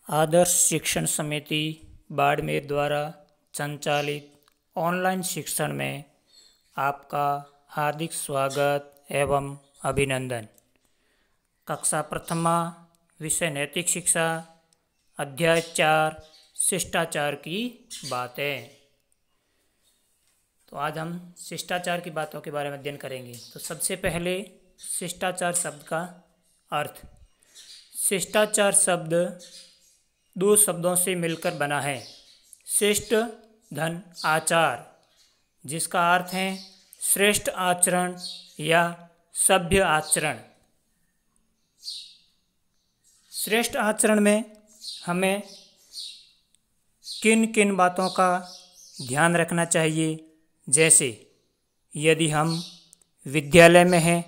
आदर्श शिक्षण समिति बाड़मेर द्वारा संचालित ऑनलाइन शिक्षण में आपका हार्दिक स्वागत एवं अभिनंदन। कक्षा प्रथमा, विषय नैतिक शिक्षा, अध्याय 4 शिष्टाचार की बातें। तो आज हम शिष्टाचार की बातों के बारे में अध्ययन करेंगे। तो सबसे पहले शिष्टाचार शब्द का अर्थ। शिष्टाचार शब्द दो शब्दों से मिलकर बना है। शिष्ट धन आचार, जिसका अर्थ है श्रेष्ठ आचरण या सभ्य आचरण। श्रेष्ठ आचरण में हमें किन किन बातों का ध्यान रखना चाहिए, जैसे यदि हम विद्यालय में हैं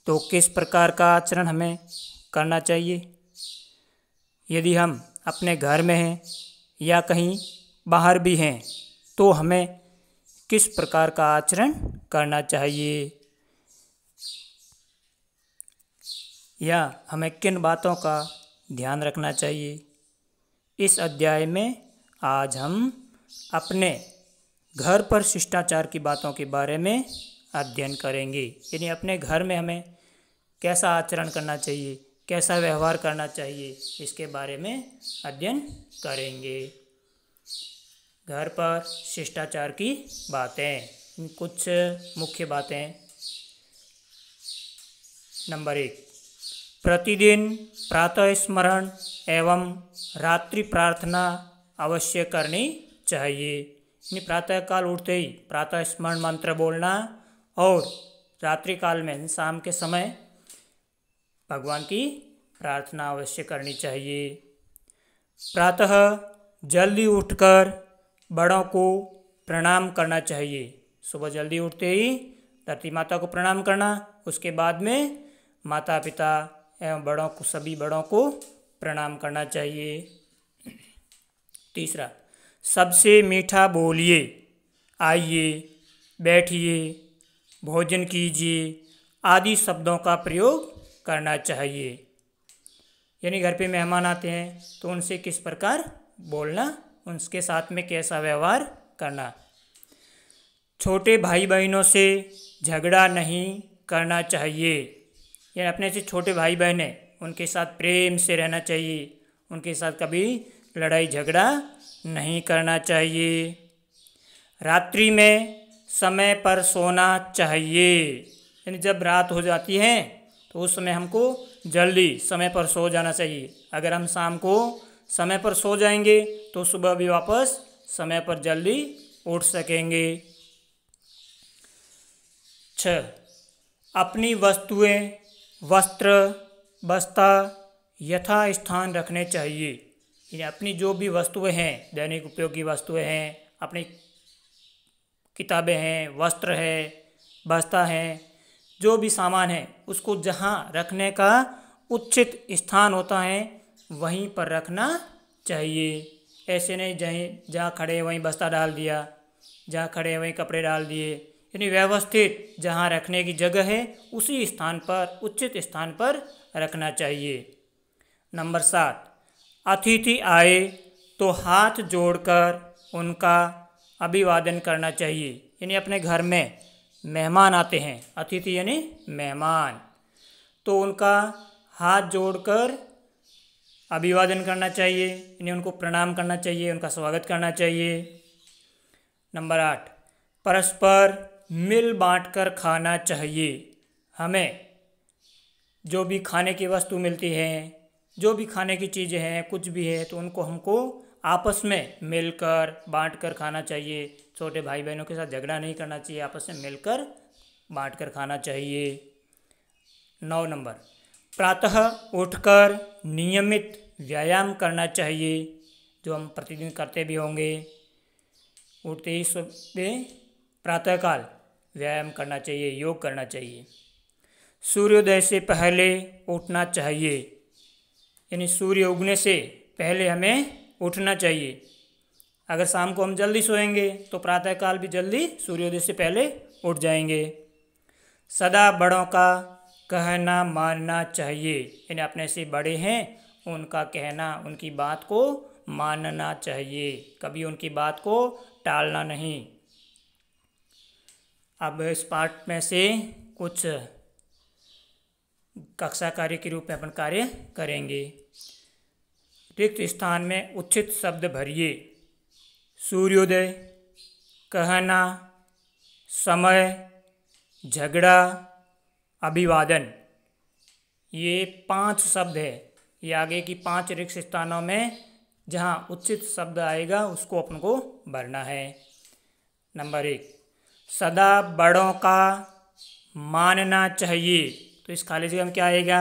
तो किस प्रकार का आचरण हमें करना चाहिए, यदि हम अपने घर में हैं या कहीं बाहर भी हैं तो हमें किस प्रकार का आचरण करना चाहिए, या हमें किन बातों का ध्यान रखना चाहिए। इस अध्याय में आज हम अपने घर पर शिष्टाचार की बातों के बारे में अध्ययन करेंगे। यानी अपने घर में हमें कैसा आचरण करना चाहिए, कैसा व्यवहार करना चाहिए, इसके बारे में अध्ययन करेंगे। घर पर शिष्टाचार की बातें। कुछ मुख्य बातें। नंबर 1, प्रतिदिन प्रातः स्मरण एवं रात्रि प्रार्थना अवश्य करनी चाहिए। यानी प्रातःकाल उठते ही प्रातः स्मरण मंत्र बोलना और रात्रि काल में शाम के समय भगवान की प्रार्थना अवश्य करनी चाहिए। प्रातः जल्दी उठकर बड़ों को प्रणाम करना चाहिए। सुबह जल्दी उठते ही धरती माता को प्रणाम करना, उसके बाद में माता पिता एवं बड़ों को, सभी बड़ों को प्रणाम करना चाहिए। तीसरा, सबसे मीठा बोलिए, आइए, बैठिए, भोजन कीजिए आदि शब्दों का प्रयोग करना चाहिए। यानी घर पे मेहमान आते हैं तो उनसे किस प्रकार बोलना, उनके साथ में कैसा व्यवहार करना। छोटे भाई बहनों से झगड़ा नहीं करना चाहिए। यानी अपने से छोटे भाई बहन हैं उनके साथ प्रेम से रहना चाहिए, उनके साथ कभी लड़ाई झगड़ा नहीं करना चाहिए। रात्रि में समय पर सोना चाहिए। यानी जब रात हो जाती है तो उस समय हमको जल्दी समय पर सो जाना चाहिए। अगर हम शाम को समय पर सो जाएंगे तो सुबह भी वापस समय पर जल्दी उठ सकेंगे। 6, अपनी वस्तुएं, वस्त्र, बस्ता यथा स्थान रखने चाहिए। यानी अपनी जो भी वस्तुएं हैं, दैनिक उपयोग की वस्तुएं हैं, अपनी किताबें हैं, वस्त्र है, बस्ता है, जो भी सामान है उसको जहाँ रखने का उचित स्थान होता है वहीं पर रखना चाहिए। ऐसे नहीं जहाँ खड़े वहीं बस्ता डाल दिया, जहाँ खड़े वहीं कपड़े डाल दिए। यानी व्यवस्थित जहाँ रखने की जगह है उसी स्थान पर, उचित स्थान पर रखना चाहिए। नंबर 7, अतिथि आए तो हाथ जोड़कर उनका अभिवादन करना चाहिए। यानी अपने घर में मेहमान आते हैं, अतिथि यानी मेहमान, तो उनका हाथ जोड़कर अभिवादन करना चाहिए। यानी उनको प्रणाम करना चाहिए, उनका स्वागत करना चाहिए। नंबर 8, परस्पर मिल बांटकर खाना चाहिए। हमें जो भी खाने की वस्तु मिलती है, जो भी खाने की चीज़ें हैं, कुछ भी है, तो उनको हमको आपस में मिलकर बांटकर खाना चाहिए। छोटे भाई बहनों के साथ झगड़ा नहीं करना चाहिए, आपस में मिलकर बांटकर खाना चाहिए। 9 नंबर, प्रातः उठकर नियमित व्यायाम करना चाहिए, जो हम प्रतिदिन करते भी होंगे। उठते ही सुबह प्रातःकाल व्यायाम करना चाहिए, योग करना चाहिए। सूर्योदय से पहले उठना चाहिए। यानी सूर्य उगने से पहले हमें उठना चाहिए। अगर शाम को हम जल्दी सोएंगे तो प्रातःकाल भी जल्दी सूर्योदय से पहले उठ जाएंगे। सदा बड़ों का कहना मानना चाहिए। यानी अपने से बड़े हैं उनका कहना, उनकी बात को मानना चाहिए, कभी उनकी बात को टालना नहीं। अब इस पाठ में से कुछ कक्षा कार्य के रूप में अपन कार्य करेंगे। रिक्त स्थान में उचित शब्द भरिए। सूर्योदय, कहना, समय, झगड़ा, अभिवादन, ये 5 शब्द है। ये आगे की 5 रिक्त स्थानों में जहाँ उचित शब्द आएगा उसको अपन को भरना है। नंबर 1, सदा बड़ों का मानना चाहिए। तो इस खाली जगह में क्या आएगा?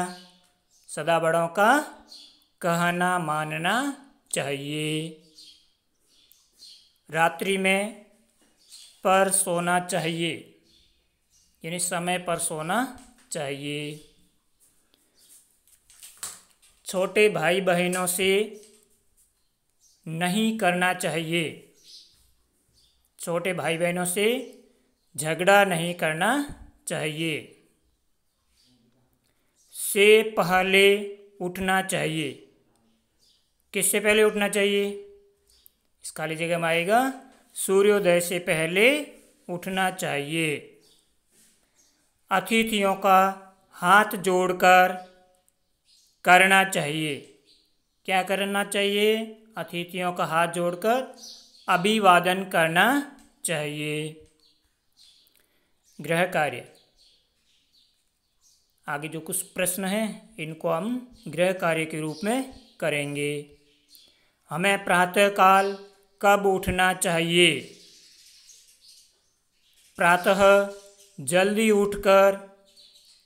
सदा बड़ों का कहना मानना चाहिए। रात्रि में पर सोना चाहिए, यानी समय पर सोना चाहिए। छोटे भाई बहनों से नहीं करना चाहिए। छोटे भाई बहनों से झगड़ा नहीं करना चाहिए। से पहले उठना चाहिए। किससे पहले उठना चाहिए? इस खाली जगह में आएगा सूर्योदय से पहले उठना चाहिए। अतिथियों का हाथ जोड़कर करना चाहिए। क्या करना चाहिए? अतिथियों का हाथ जोड़कर अभिवादन करना चाहिए। गृह कार्य, आगे जो कुछ प्रश्न हैं इनको हम गृह कार्य के रूप में करेंगे। हमें प्रातःकाल कब उठना चाहिए? प्रातः जल्दी उठकर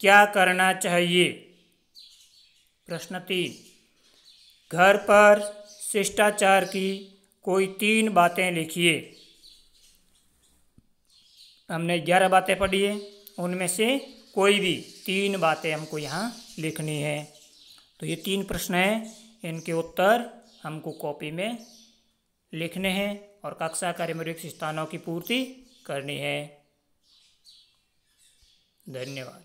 क्या करना चाहिए? प्रश्न 3, घर पर शिष्टाचार की कोई 3 बातें लिखिए। हमने 11 बातें पढ़ी है, उनमें से कोई भी 3 बातें हमको यहाँ लिखनी है। तो ये 3 प्रश्न हैं, इनके उत्तर हमको कॉपी में लिखने हैं और कक्षा कार्य में रिक्त स्थानों की पूर्ति करनी है। धन्यवाद।